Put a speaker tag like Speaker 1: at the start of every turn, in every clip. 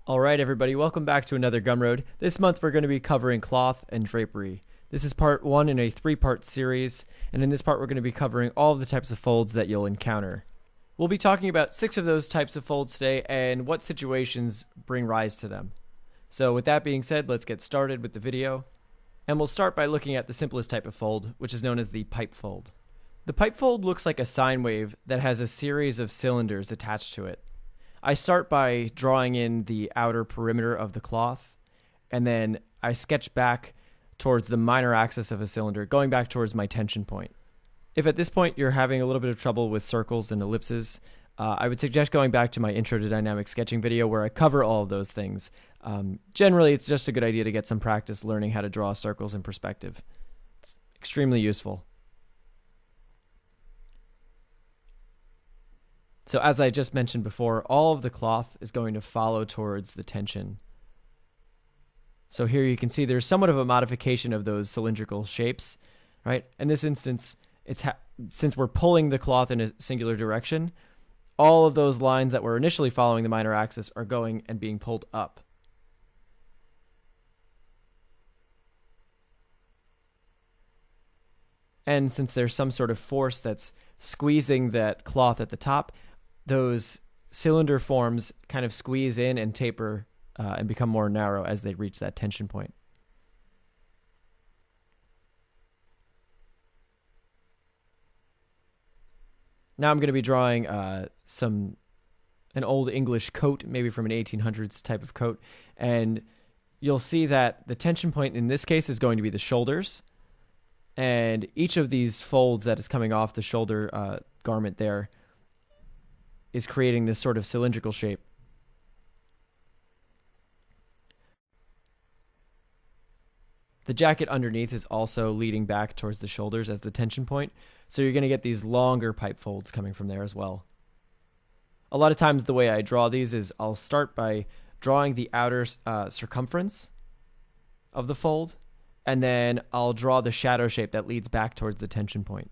Speaker 1: Alright everybody, welcome back to another Gumroad. This month we're going to be covering cloth and drapery. This is part 1 in a 3-part series, and in this part we're going to be covering all of the types of folds that you'll encounter. We'll be talking about 6 of those types of folds today and what situations bring rise to them. So with that being said, let's get started with the video. And we'll start by looking at the simplest type of fold, which is known as the pipe fold. The pipe fold looks like a sine wave that has a series of cylinders attached to it. I start by drawing in the outer perimeter of the cloth, and then I sketch back towards the minor axis of a cylinder, going back towards my tension point. If at this point you're having a little bit of trouble with circles and ellipses, I would suggest going back to my Intro to Dynamic Sketching video where I cover all of those things. Generally, it's just a good idea to get some practice learning how to draw circles in perspective. It's extremely useful. So as I just mentioned before, all of the cloth is going to follow towards the tension. So here you can see there's somewhat of a modification of those cylindrical shapes, right? In this instance, since we're pulling the cloth in a singular direction, all of those lines that were initially following the minor axis are going and being pulled up. And since there's some sort of force that's squeezing that cloth at the top, those cylinder forms kind of squeeze in and taper and become more narrow as they reach that tension point. Now I'm going to be drawing an old English coat, maybe from an 1800s type of coat, and you'll see that the tension point in this case is going to be the shoulders, and each of these folds that is coming off the shoulder garment there is creating this sort of cylindrical shape. The jacket underneath is also leading back towards the shoulders as the tension point, so you're going to get these longer pipe folds coming from there as well. A lot of times the way I draw these is I'll start by drawing the outer circumference of the fold, and then I'll draw the shadow shape that leads back towards the tension point.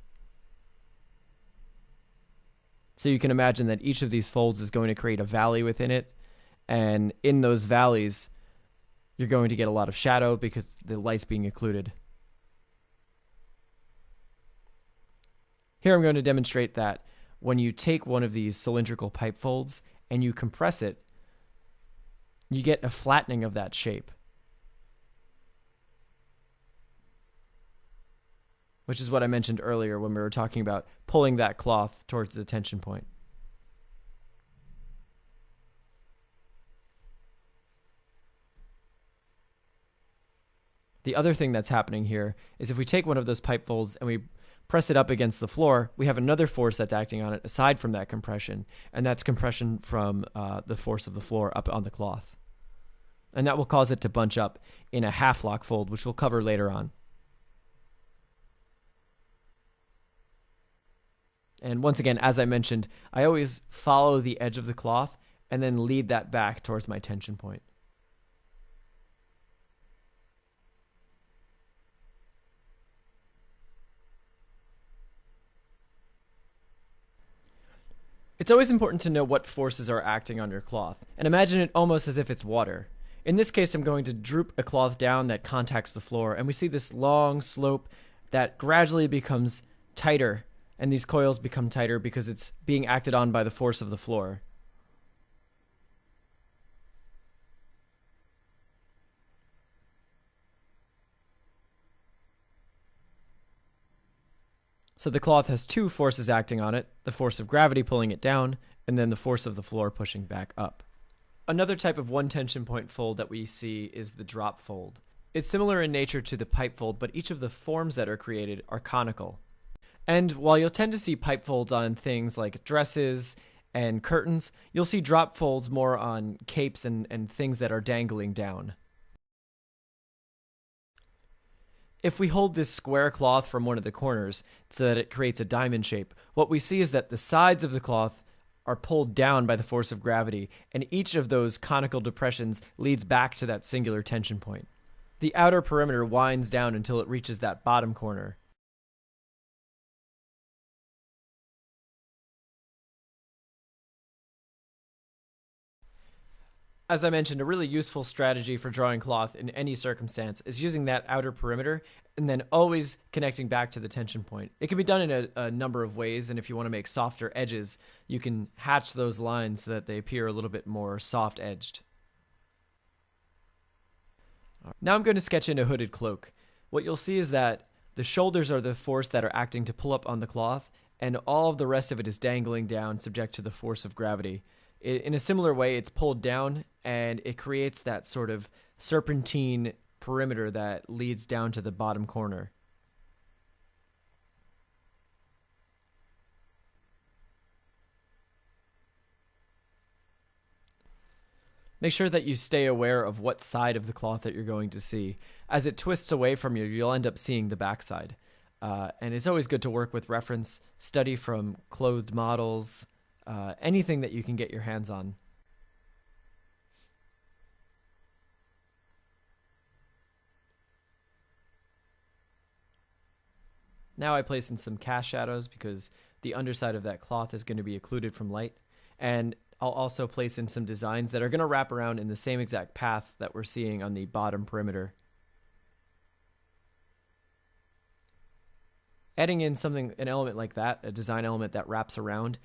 Speaker 1: So you can imagine that each of these folds is going to create a valley within it, and in those valleys you're going to get a lot of shadow because the light's being occluded. Here I'm going to demonstrate that when you take one of these cylindrical pipe folds and you compress it, you get a flattening of that shape, which is what I mentioned earlier when we were talking about pulling that cloth towards the tension point. The other thing that's happening here is if we take one of those pipe folds and we press it up against the floor, we have another force that's acting on it aside from that compression, and that's compression from the force of the floor up on the cloth. And that will cause it to bunch up in a half-lock fold, which we'll cover later on. And once again, as I mentioned, I always follow the edge of the cloth and then lead that back towards my tension point. It's always important to know what forces are acting on your cloth, and imagine it almost as if it's water. In this case, I'm going to droop a cloth down that contacts the floor, and we see this long slope that gradually becomes tighter, and these coils become tighter because it's being acted on by the force of the floor. So the cloth has two forces acting on it, the force of gravity pulling it down, and then the force of the floor pushing back up. Another type of one tension point fold that we see is the drop fold. It's similar in nature to the pipe fold, but each of the forms that are created are conical. And while you'll tend to see pipe folds on things like dresses and curtains, you'll see drop folds more on capes and things that are dangling down. If we hold this square cloth from one of the corners so that it creates a diamond shape, what we see is that the sides of the cloth are pulled down by the force of gravity, and each of those conical depressions leads back to that singular tension point. The outer perimeter winds down until it reaches that bottom corner. As I mentioned, a really useful strategy for drawing cloth in any circumstance is using that outer perimeter and then always connecting back to the tension point. It can be done in a number of ways, and if you want to make softer edges, you can hatch those lines so that they appear a little bit more soft edged. Now I'm going to sketch in a hooded cloak. What you'll see is that the shoulders are the force that are acting to pull up on the cloth, and all of the rest of it is dangling down, subject to the force of gravity. In a similar way, it's pulled down, and it creates that sort of serpentine perimeter that leads down to the bottom corner. Make sure that you stay aware of what side of the cloth that you're going to see. As it twists away from you, you'll end up seeing the backside. And it's always good to work with reference, study from clothed models, anything that you can get your hands on. Now I place in some cast shadows because the underside of that cloth is going to be occluded from light. And I'll also place in some designs that are going to wrap around in the same exact path that we're seeing on the bottom perimeter. Adding in an element like that, a design element that wraps around,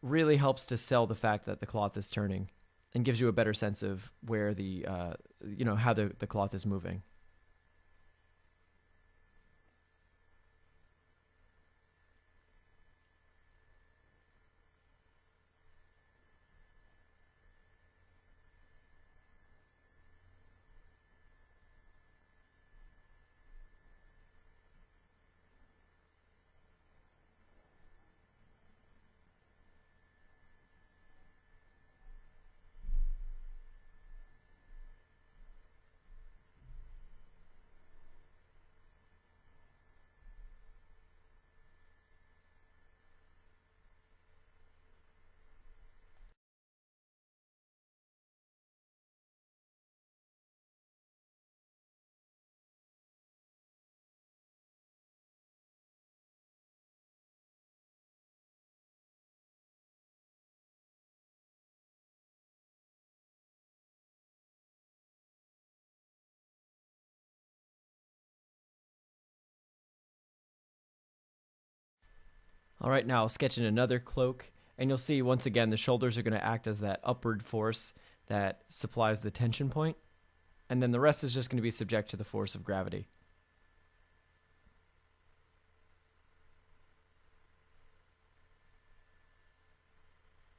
Speaker 1: really helps to sell the fact that the cloth is turning and gives you a better sense of where how the cloth is moving. All right, now I'll sketch in another cloak, and you'll see once again the shoulders are going to act as that upward force that supplies the tension point, and then the rest is just going to be subject to the force of gravity.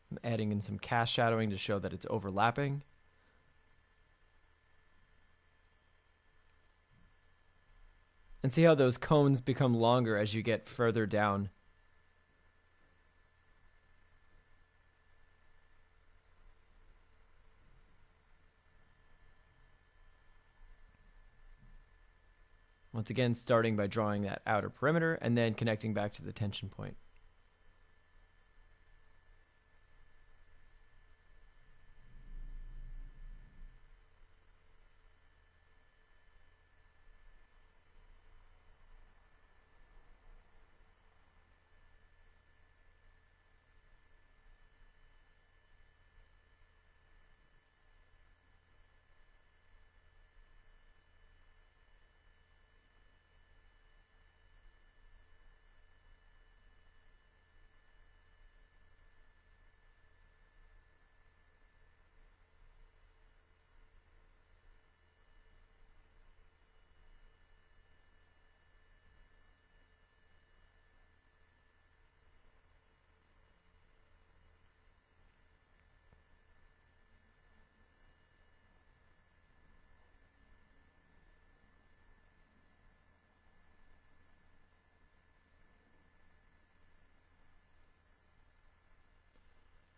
Speaker 1: I'm adding in some cast shadowing to show that it's overlapping. And see how those cones become longer as you get further down. Once again, starting by drawing that outer perimeter and then connecting back to the tension point.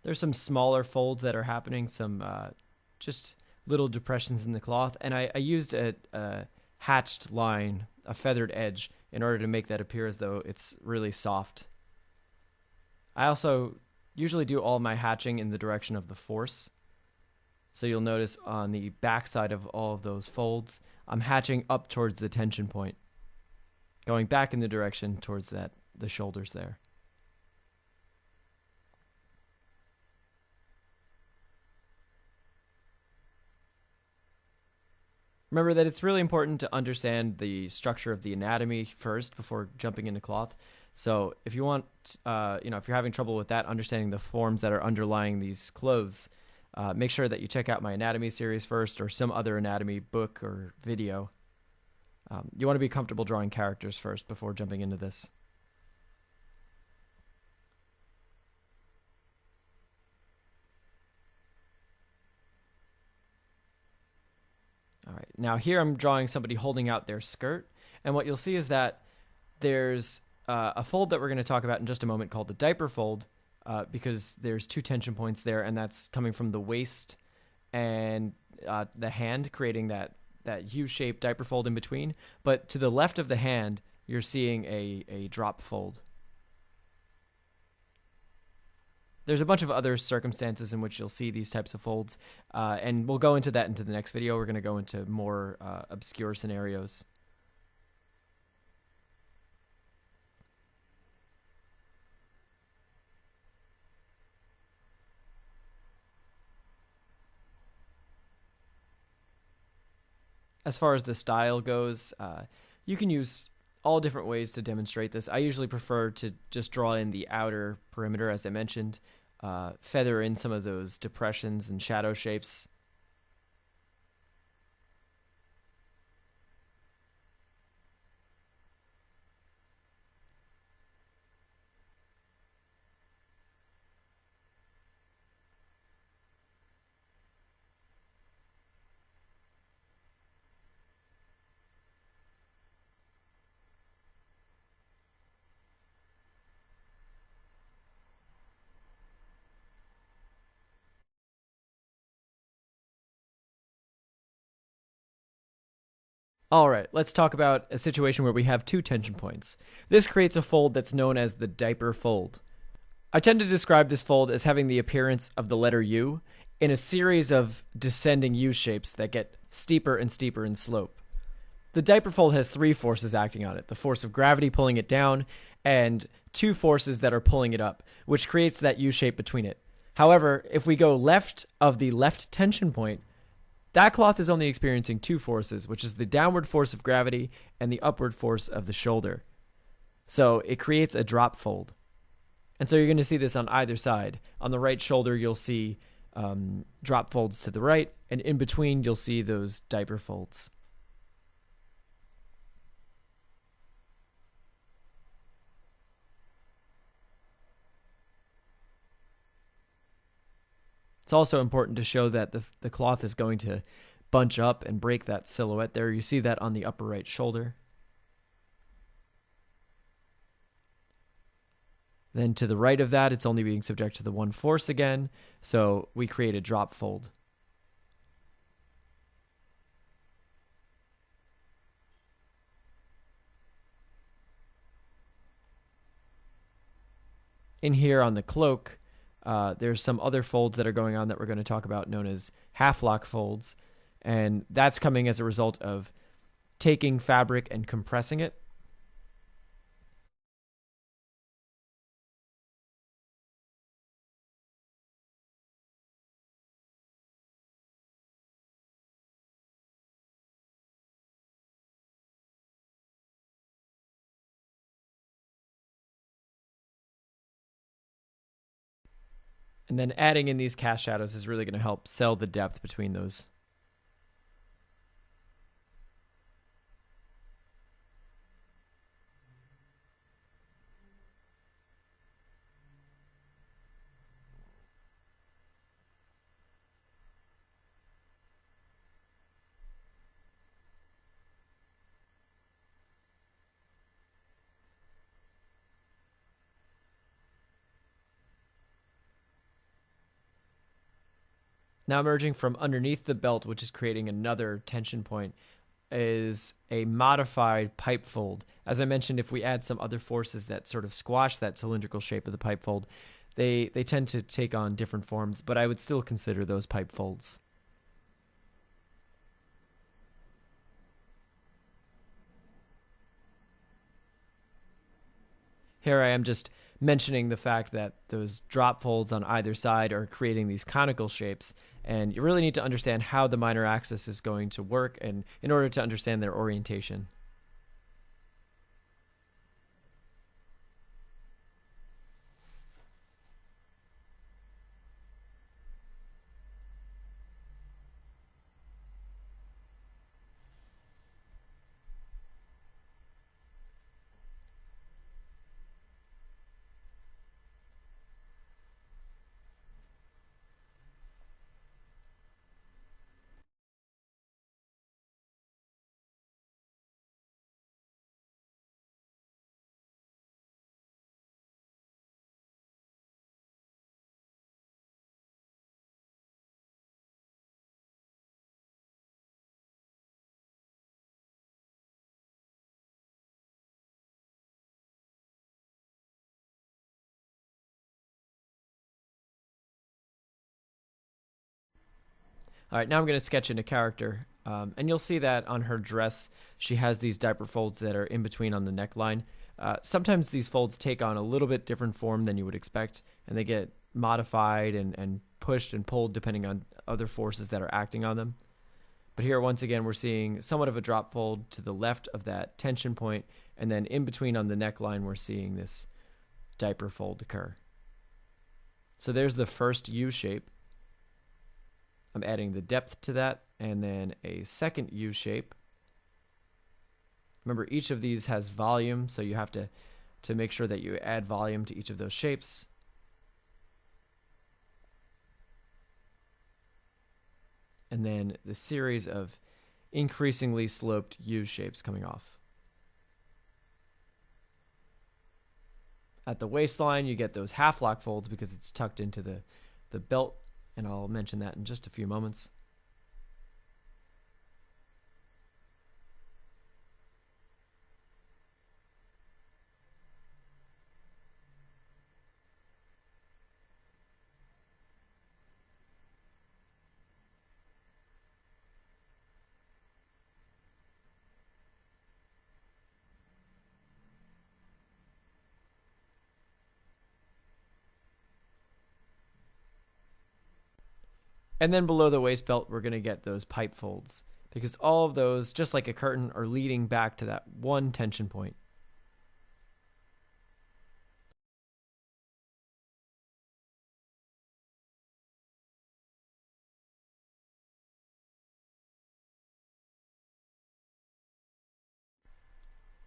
Speaker 1: There's some smaller folds that are happening, some just little depressions in the cloth, and I used a hatched line, a feathered edge, in order to make that appear as though it's really soft. I also usually do all my hatching in the direction of the force. So you'll notice on the back side of all of those folds, I'm hatching up towards the tension point, going back in the direction towards the shoulders there. Remember that it's really important to understand the structure of the anatomy first before jumping into cloth. So if you want, if you're having trouble with that, understanding the forms that are underlying these clothes, make sure that you check out my anatomy series first or some other anatomy book or video. You want to be comfortable drawing characters first before jumping into this. All right, now here I'm drawing somebody holding out their skirt, and what you'll see is that there's a fold that we're going to talk about in just a moment called the diaper fold, because there's two tension points there, and that's coming from the waist and the hand, creating that U-shaped diaper fold in between. But to the left of the hand, you're seeing a drop fold. There's a bunch of other circumstances in which you'll see these types of folds, and we'll go into that into the next video. We're going to go into more obscure scenarios. As far as the style goes, you can use all different ways to demonstrate this. I usually prefer to just draw in the outer perimeter, as I mentioned, feather in some of those depressions and shadow shapes. All right, let's talk about a situation where we have two tension points. This creates a fold that's known as the diaper fold. I tend to describe this fold as having the appearance of the letter U in a series of descending U shapes that get steeper and steeper in slope. The diaper fold has three forces acting on it: the force of gravity pulling it down, and two forces that are pulling it up, which creates that U shape between it. However, if we go left of the left tension point, that cloth is only experiencing two forces, which is the downward force of gravity and the upward force of the shoulder. So it creates a drop fold. And so you're going to see this on either side. On the right shoulder, you'll see drop folds to the right, and in between, you'll see those diaper folds. It's also important to show that the cloth is going to bunch up and break that silhouette there. You see that on the upper right shoulder. Then to the right of that, it's only being subject to the one force again, so we create a drop fold. In here on the cloak, there's some other folds that are going on that we're going to talk about known as half-lock folds, and that's coming as a result of taking fabric and compressing it. And then adding in these cast shadows is really going to help sell the depth between those. Now emerging from underneath the belt, which is creating another tension point, is a modified pipe fold. As I mentioned, if we add some other forces that sort of squash that cylindrical shape of the pipe fold, they tend to take on different forms, but I would still consider those pipe folds. Here I am just mentioning the fact that those drop folds on either side are creating these conical shapes, And you really need to understand how the minor axis is going to work and in order to understand their orientation. All right, now I'm going to sketch in a character, and you'll see that on her dress, she has these diaper folds that are in between on the neckline. Sometimes these folds take on a little bit different form than you would expect, and they get modified and pushed and pulled depending on other forces that are acting on them. But here, once again, we're seeing somewhat of a drop fold to the left of that tension point, and then in between on the neckline, we're seeing this diaper fold occur. So there's the first U shape. I'm adding the depth to that, and then a second U shape. Remember, each of these has volume, so you have to make sure that you add volume to each of those shapes. And then the series of increasingly sloped U shapes coming off. At the waistline, you get those half lock folds because it's tucked into the belt, and I'll mention that in just a few moments. And then below the waist belt, we're going to get those pipe folds because all of those, just like a curtain, are leading back to that one tension point.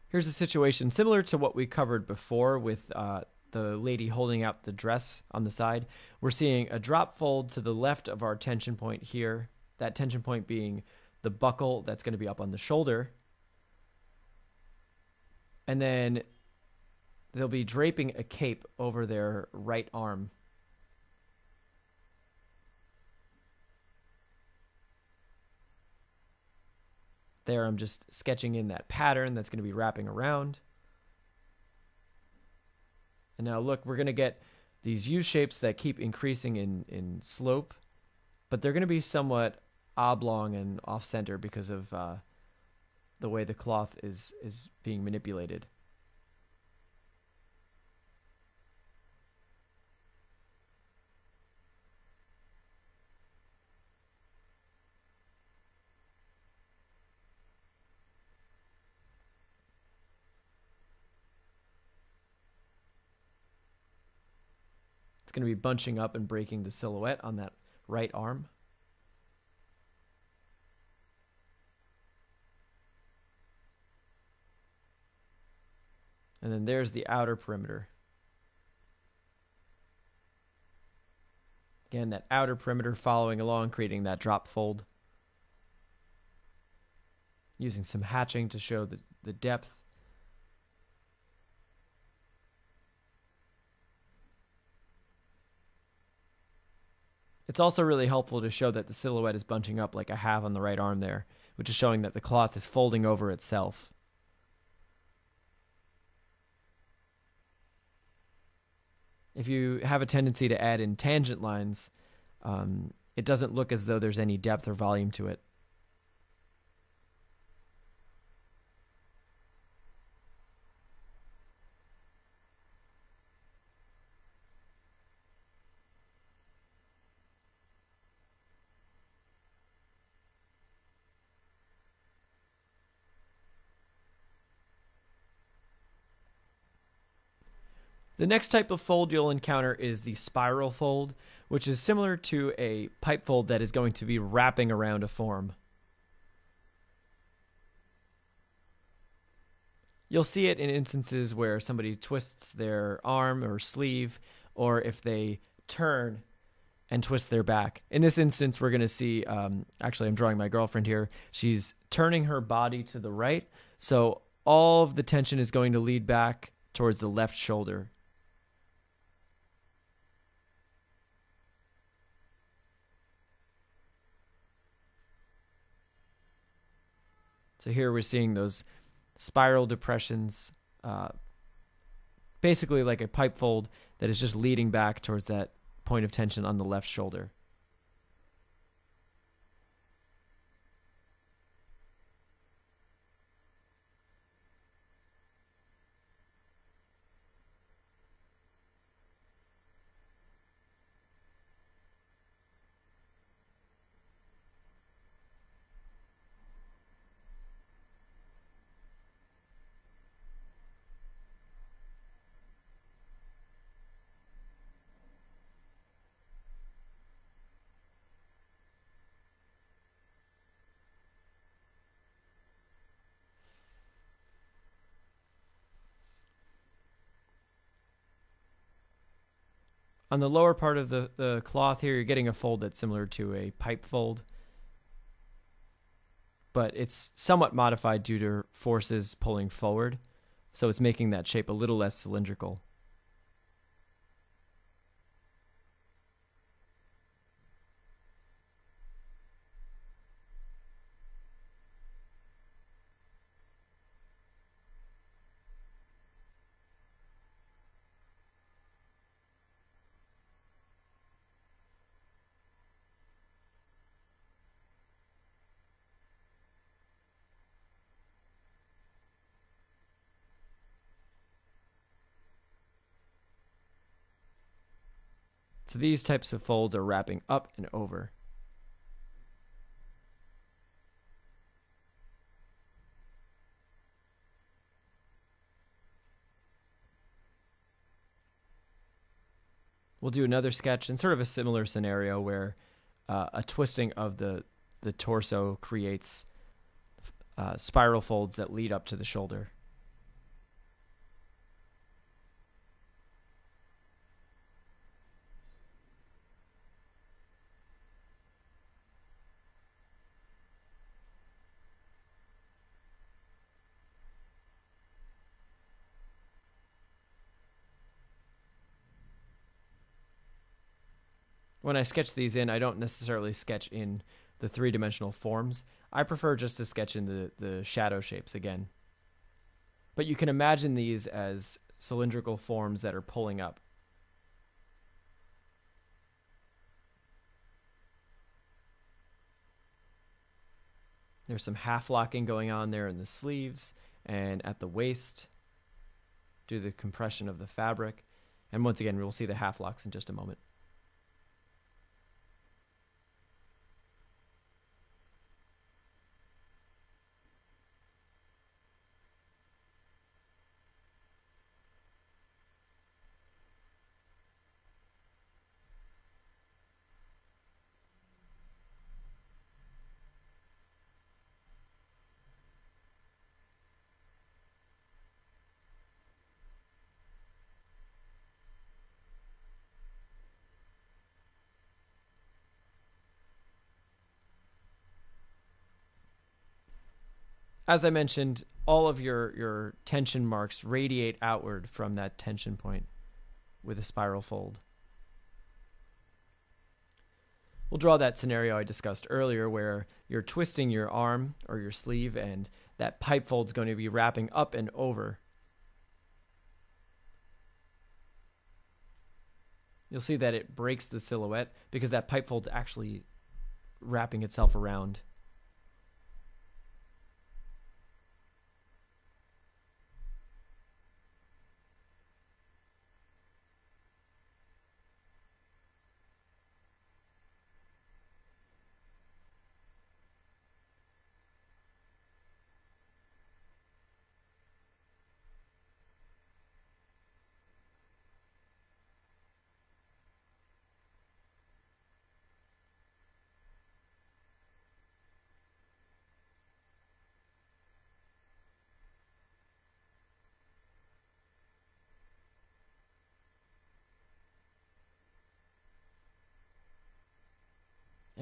Speaker 1: Here's a situation similar to what we covered before with the lady holding out the dress on the side. We're seeing a drop fold to the left of our tension point here, that tension point being the buckle that's going to be up on the shoulder. And then they'll be draping a cape over their right arm. There, I'm just sketching in that pattern that's going to be wrapping around. And now look, we're going to get these U shapes that keep increasing in slope, but they're going to be somewhat oblong and off-center because of the way the cloth is being manipulated. It's going to be bunching up and breaking the silhouette on that right arm. And then there's the outer perimeter. Again, that outer perimeter following along, creating that drop fold. Using some hatching to show the depth. It's also really helpful to show that the silhouette is bunching up like I have on the right arm there, which is showing that the cloth is folding over itself. If you have a tendency to add in tangent lines, it doesn't look as though there's any depth or volume to it. The next type of fold you'll encounter is the spiral fold, which is similar to a pipe fold that is going to be wrapping around a form. You'll see it in instances where somebody twists their arm or sleeve, or if they turn and twist their back. In this instance, we're going to see, actually I'm drawing my girlfriend here, she's turning her body to the right, so all of the tension is going to lead back towards the left shoulder. So here we're seeing those spiral depressions, basically like a pipe fold that is just leading back towards that point of tension on the left shoulder. On the lower part of the cloth here, you're getting a fold that's similar to a pipe fold, but it's somewhat modified due to forces pulling forward, so it's making that shape a little less cylindrical. So these types of folds are wrapping up and over. We'll do another sketch in sort of a similar scenario where a twisting of the torso creates spiral folds that lead up to the shoulder. When I sketch these in, I don't necessarily sketch in the three-dimensional forms. I prefer just to sketch in the shadow shapes again. But you can imagine these as cylindrical forms that are pulling up. There's some half-locking going on there in the sleeves and at the waist due to the compression of the fabric. And once again, we'll see the half-locks in just a moment. As I mentioned, all of your tension marks radiate outward from that tension point with a spiral fold. We'll draw that scenario I discussed earlier where you're twisting your arm or your sleeve and that pipe fold's going to be wrapping up and over. You'll see that it breaks the silhouette because that pipe fold's actually wrapping itself around.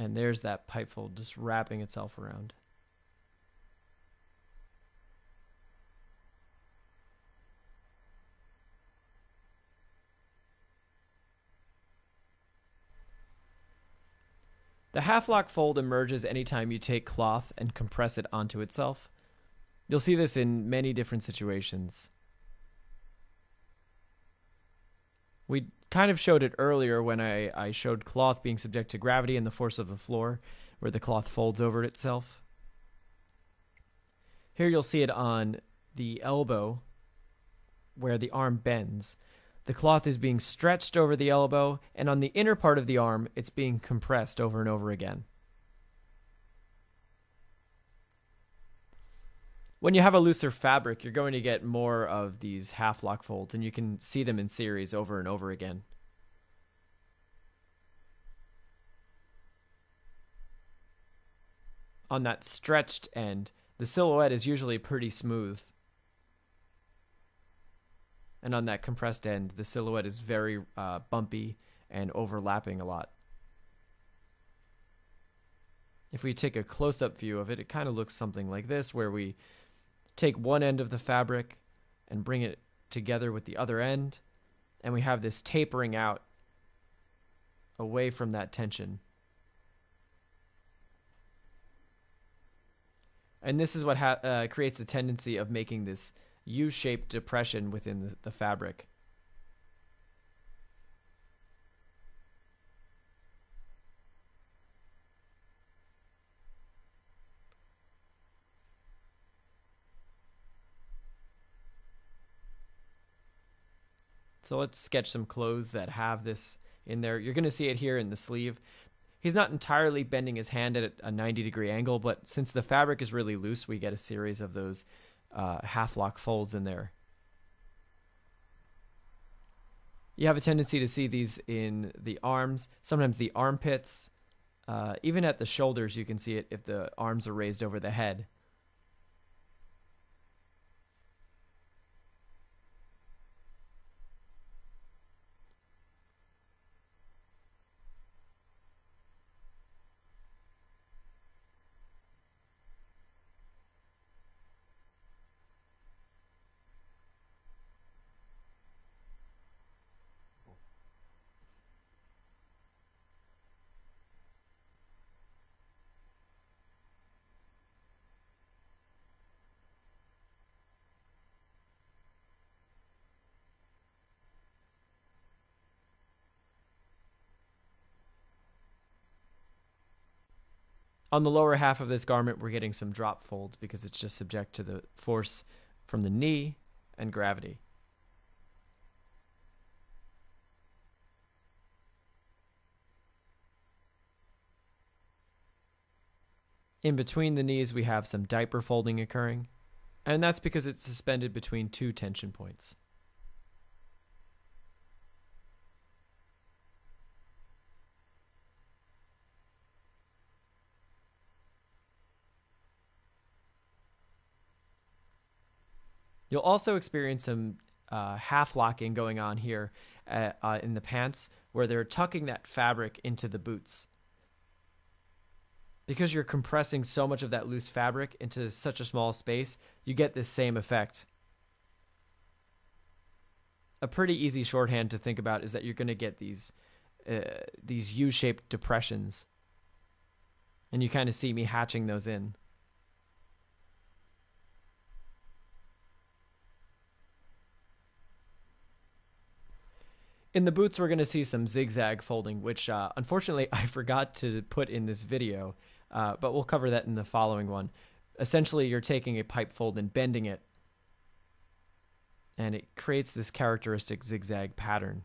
Speaker 1: And there's that pipe fold just wrapping itself around. The half-lock fold emerges anytime you take cloth and compress it onto itself. You'll see this in many different situations. We kind of showed it earlier when I showed cloth being subject to gravity and the force of the floor, where the cloth folds over itself. Here you'll see it on the elbow, where the arm bends. The cloth is being stretched over the elbow, and on the inner part of the arm, it's being compressed over and over again. When you have a looser fabric, you're going to get more of these half-lock folds, and you can see them in series over and over again. On that stretched end, the silhouette is usually pretty smooth. And on that compressed end, the silhouette is very bumpy and overlapping a lot. If we take a close-up view of it, it kind of looks something like this, where we take one end of the fabric and bring it together with the other end, and we have this tapering out away from that tension. And this is what creates the tendency of making this U-shaped depression within the fabric. So let's sketch some clothes that have this in there. You're going to see it here in the sleeve. He's not entirely bending his hand at a 90-degree angle, but since the fabric is really loose, we get a series of those half-lock folds in there. You have a tendency to see these in the arms, sometimes the armpits. Even at the shoulders, you can see it if the arms are raised over the head. On the lower half of this garment, we're getting some drop folds because it's just subject to the force from the knee and gravity. In between the knees, we have some diaper folding occurring, and that's because it's suspended between two tension points. You'll also experience some half locking going on here in the pants, where they're tucking that fabric into the boots. Because you're compressing so much of that loose fabric into such a small space, you get this same effect. A pretty easy shorthand to think about is that you're going to get these U-shaped depressions. And you kind of see me hatching those in. In the boots, we're going to see some zigzag folding, which unfortunately I forgot to put in this video, but we'll cover that in the following one. Essentially, you're taking a pipe fold and bending it, and it creates this characteristic zigzag pattern.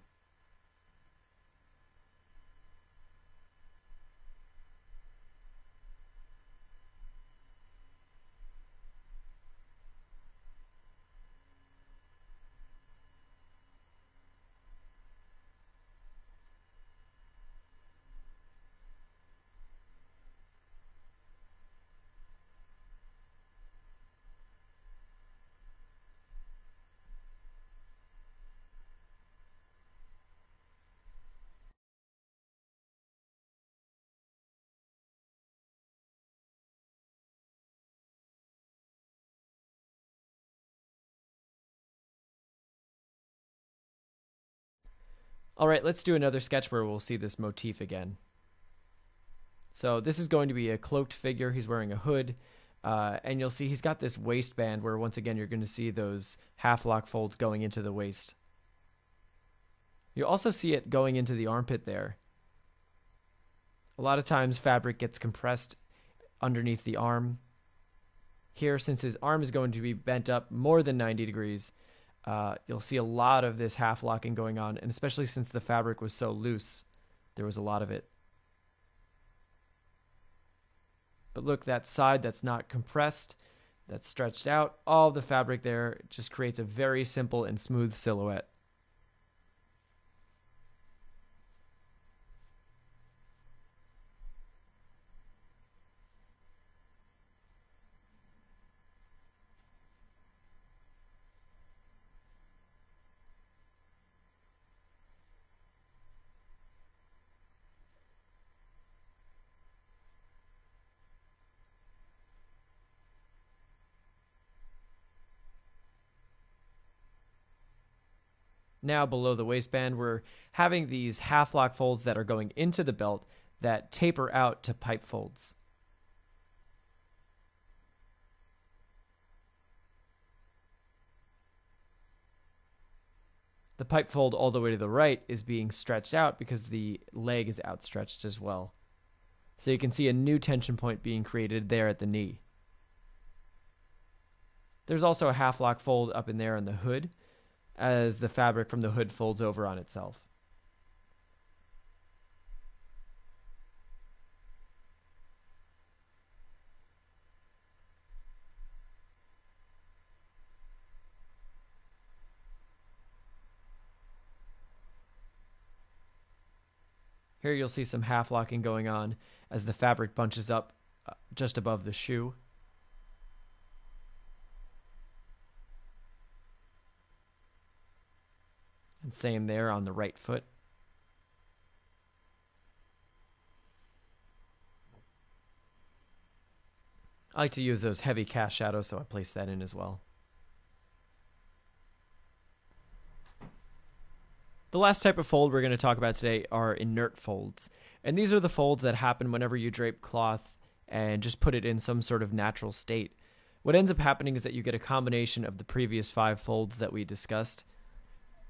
Speaker 1: All right, let's do another sketch where we'll see this motif again. So this is going to be a cloaked figure. He's wearing a hood, and you'll see he's got this waistband where once again you're going to see those half lock folds going into the waist. You'll also see it going into the armpit there. A lot of times fabric gets compressed underneath the arm. Here, since his arm is going to be bent up more than 90 degrees, you'll see a lot of this half locking going on, and especially since the fabric was so loose, there was a lot of it. But look, that side that's not compressed, that's stretched out, all the fabric there just creates a very simple and smooth silhouette. Now below the waistband, we're having these half lock folds that are going into the belt that taper out to pipe folds. The pipe fold all the way to the right is being stretched out because the leg is outstretched as well. So you can see a new tension point being created there at the knee. There's also a half lock fold up in there on the hood as the fabric from the hood folds over on itself. Here you'll see some half locking going on as the fabric bunches up just above the shoe. And same there on the right foot. I like to use those heavy cast shadows, so I place that in as well. The last type of fold we're going to talk about today are inert folds. And these are the folds that happen whenever you drape cloth and just put it in some sort of natural state. What ends up happening is that you get a combination of the previous 5 folds that we discussed.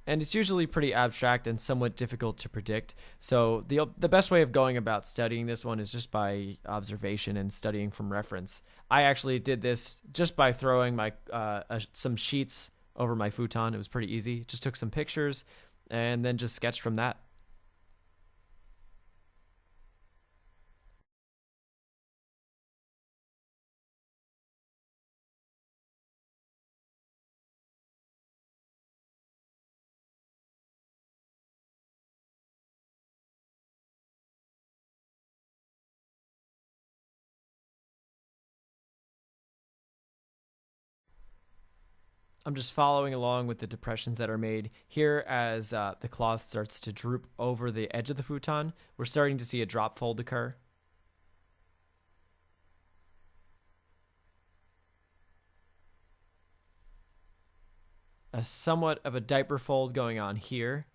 Speaker 1: And it's usually pretty abstract and somewhat difficult to predict. So the best way of going about studying this one is just by observation and studying from reference. I actually did this just by throwing my some sheets over my futon. It was pretty easy. Just took some pictures and then just sketched from that. I'm just following along with the depressions that are made. Here, as the cloth starts to droop over the edge of the futon, we're starting to see a drop fold occur. A somewhat of a diaper fold going on here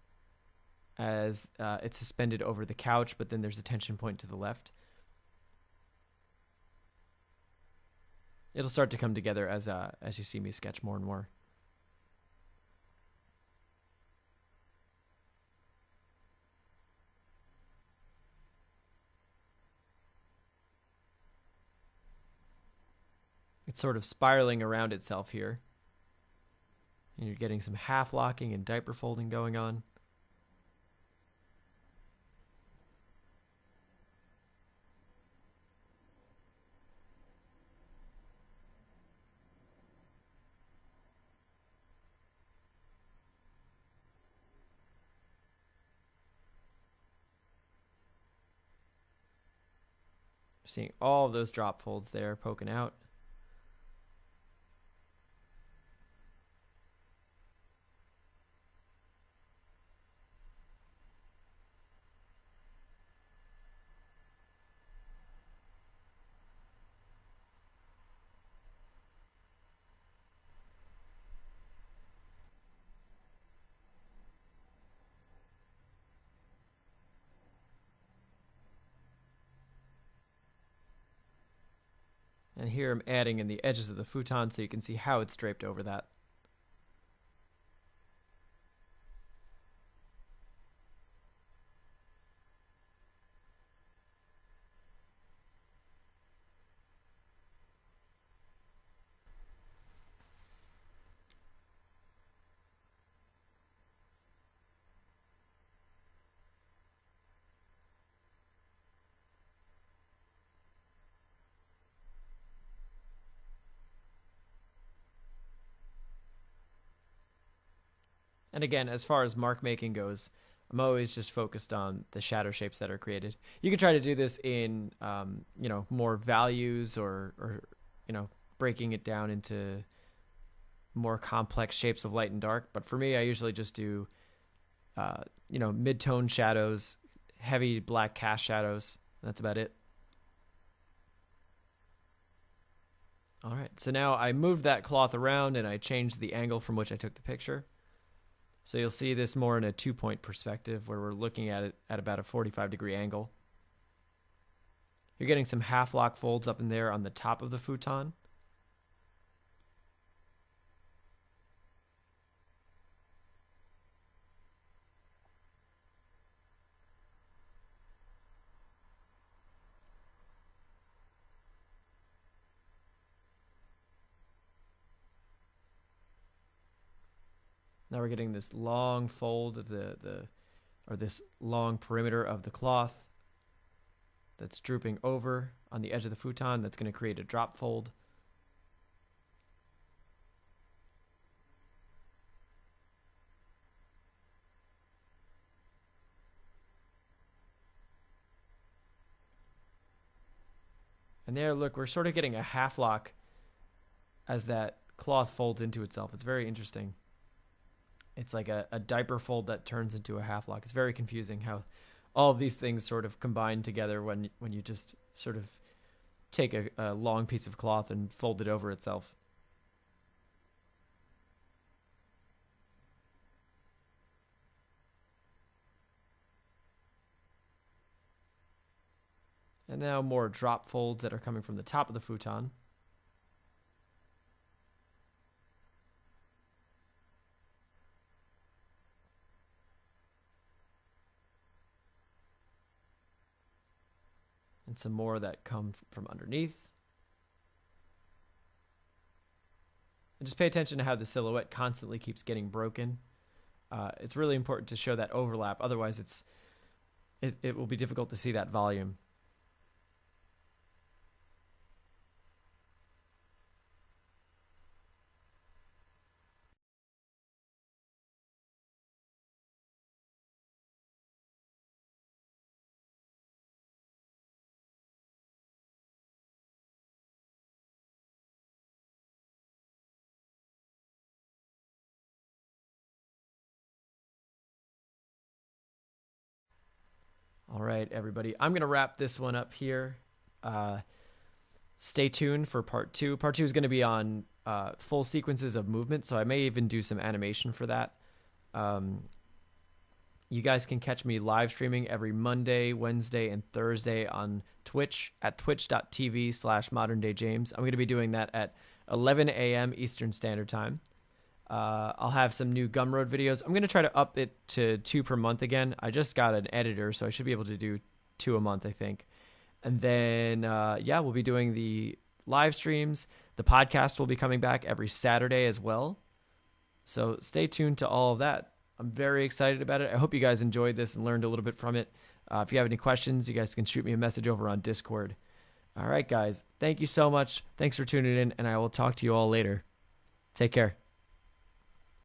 Speaker 1: as it's suspended over the couch, but then there's a tension point to the left. It'll start to come together as you see me sketch more and more. It's sort of spiraling around itself here. And you're getting some half locking and diaper folding going on. You're seeing all of those drop folds there poking out. And here I'm adding in the edges of the futon so you can see how it's draped over that. And again, as far as mark making goes, I'm always just focused on the shadow shapes that are created. You can try to do this in, more values or breaking it down into more complex shapes of light and dark. But for me, I usually just do, mid-tone shadows, heavy black cast shadows. That's about it. All right, so now I moved that cloth around and I changed the angle from which I took the picture. So you'll see this more in a 2-point perspective where we're looking at it at about a 45-degree angle. You're getting some half-lock folds up in there on the top of the futon. Now we're getting this long fold of this long perimeter of the cloth that's drooping over on the edge of the futon. That's going to create a drop fold. And there, look, we're sort of getting a half lock as that cloth folds into itself. It's very interesting. It's like a diaper fold that turns into a half lock. It's very confusing how all of these things sort of combine together when you just sort of take a long piece of cloth and fold it over itself. And now more drop folds that are coming from the top of the futon. And some more that come from underneath. And just pay attention to how the silhouette constantly keeps getting broken. It's really important to show that overlap. Otherwise, it will be difficult to see that volume. All right, everybody. I'm going to wrap this one up here. Stay tuned for part two. Part two is going to be on full sequences of movement, so I may even do some animation for that. You guys can catch me live streaming every Monday, Wednesday, and Thursday on Twitch at twitch.tv/moderndayjames. I'm going to be doing that at 11 a.m. Eastern Standard Time. I'll have some new Gumroad videos. I'm going to try to up it to 2 per month again. I just got an editor, so I should be able to do 2 a month, I think. And then, we'll be doing the live streams. The podcast will be coming back every Saturday as well. So stay tuned to all of that. I'm very excited about it. I hope you guys enjoyed this and learned a little bit from it. If you have any questions, you guys can shoot me a message over on Discord. All right, guys. Thank you so much. Thanks for tuning in, and I will talk to you all later. Take care.